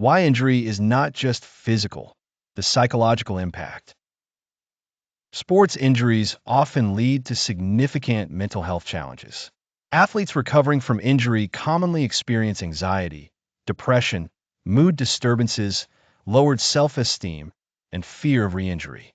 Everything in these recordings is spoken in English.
Why injury is not just physical, the psychological impact. Sports injuries often lead to significant mental health challenges. Athletes recovering from injury commonly experience anxiety, depression, mood disturbances, lowered self-esteem, and fear of re-injury.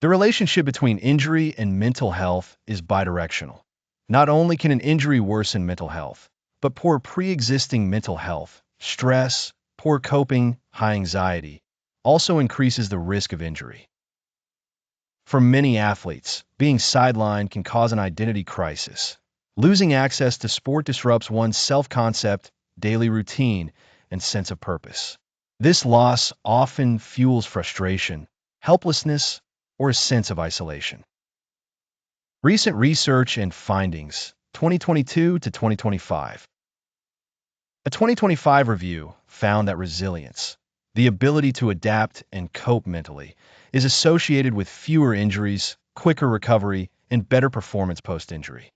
The relationship between injury and mental health is bidirectional. Not only can an injury worsen mental health, but poor pre-existing mental health, stress, poor coping, high anxiety, also increases the risk of injury. For many athletes, being sidelined can cause an identity crisis. Losing access to sport disrupts one's self-concept, daily routine, and sense of purpose. This loss often fuels frustration, helplessness, or a sense of isolation. Recent research and findings, 2022 to 2025. A 2025 review found that resilience, the ability to adapt and cope mentally, is associated with fewer injuries, quicker recovery, and better performance post-injury.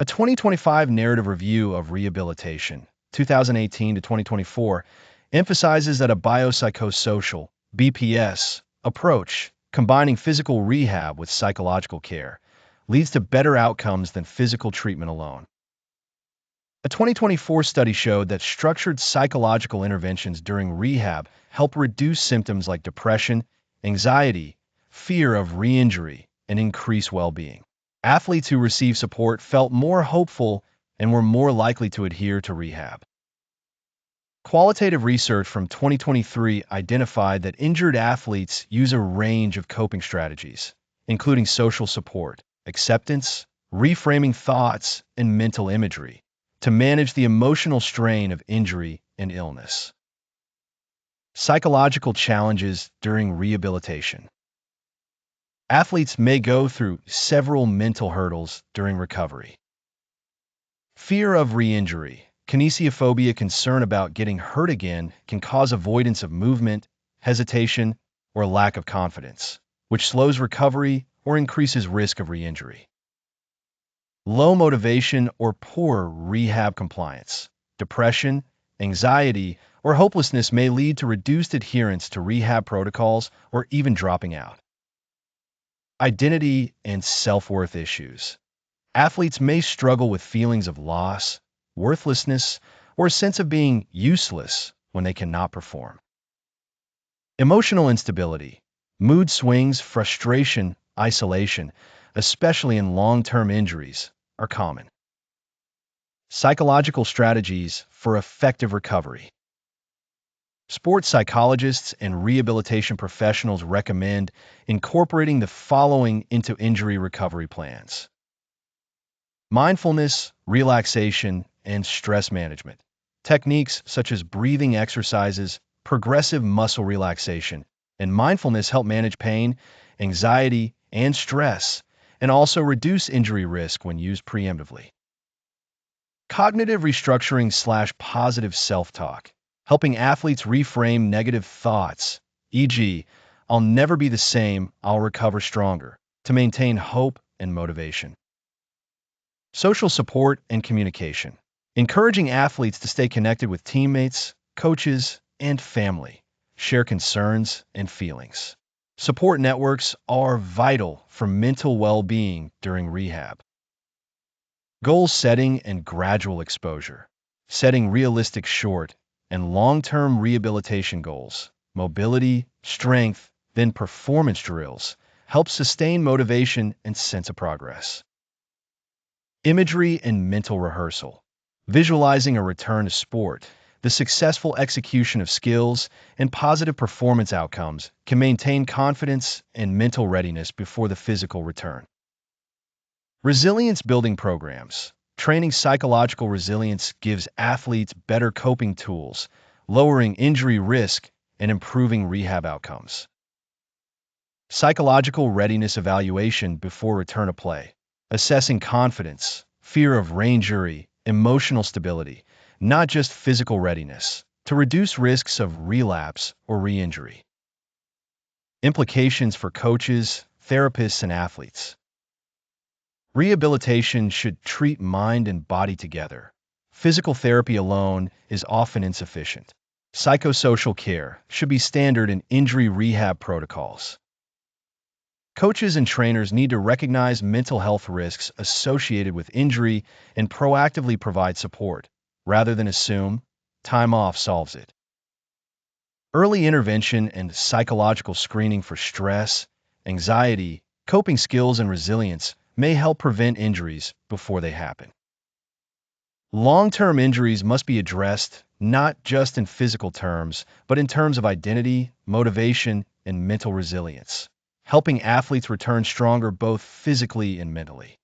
A 2025 narrative review of rehabilitation, 2018 to 2024, emphasizes that a biopsychosocial (BPS) approach, combining physical rehab with psychological care, leads to better outcomes than physical treatment alone. A 2024 study showed that structured psychological interventions during rehab help reduce symptoms like depression, anxiety, fear of re-injury, and increase well-being. Athletes who received support felt more hopeful and were more likely to adhere to rehab. Qualitative research from 2023 identified that injured athletes use a range of coping strategies, including social support, acceptance, reframing thoughts, and mental imagery, to manage the emotional strain of injury and illness. Psychological challenges during rehabilitation. Athletes may go through several mental hurdles during recovery. Fear of re-injury. Kinesiophobia, concern about getting hurt again, can cause avoidance of movement, hesitation, or lack of confidence, which slows recovery or increases risk of re-injury. Low motivation or poor rehab compliance. Depression, anxiety, or hopelessness may lead to reduced adherence to rehab protocols or even dropping out. Identity and self-worth issues. Athletes may struggle with feelings of loss, worthlessness, or a sense of being useless when they cannot perform. Emotional instability, mood swings, frustration, isolation, especially in long-term injuries, are common. Psychological strategies for effective recovery. Sports psychologists and rehabilitation professionals recommend incorporating the following into injury recovery plans: mindfulness, relaxation, and stress management. Techniques such as breathing exercises, progressive muscle relaxation, and mindfulness help manage pain, anxiety, and stress, and also reduce injury risk when used preemptively. Cognitive restructuring / positive self-talk, helping athletes reframe negative thoughts, e.g., "I'll never be the same, I'll recover stronger," to maintain hope and motivation. Social support and communication, encouraging athletes to stay connected with teammates, coaches, and family, share concerns and feelings. Support networks are vital for mental well-being during rehab. Goal setting and gradual exposure, setting realistic short and long-term rehabilitation goals, mobility, strength, then performance drills, help sustain motivation and sense of progress. Imagery and mental rehearsal, visualizing a return to sport, the successful execution of skills, and positive performance outcomes can maintain confidence and mental readiness before the physical return. Resilience building programs. Training psychological resilience gives athletes better coping tools, lowering injury risk and improving rehab outcomes. Psychological readiness evaluation before return to play, assessing confidence, fear of re-injury, emotional stability, not just physical readiness, to reduce risks of relapse or re-injury. Implications for coaches, therapists, and athletes. Rehabilitation should treat mind and body together, Physical therapy alone is often insufficient. Psychosocial care should be standard in injury rehab protocols. Coaches and trainers need to recognize mental health risks associated with injury and proactively provide support, rather than assume time off solves it. Early intervention and psychological screening for stress, anxiety, coping skills, and resilience may help prevent injuries before they happen. Long-term injuries must be addressed not just in physical terms, but in terms of identity, motivation, and mental resilience, helping athletes return stronger both physically and mentally.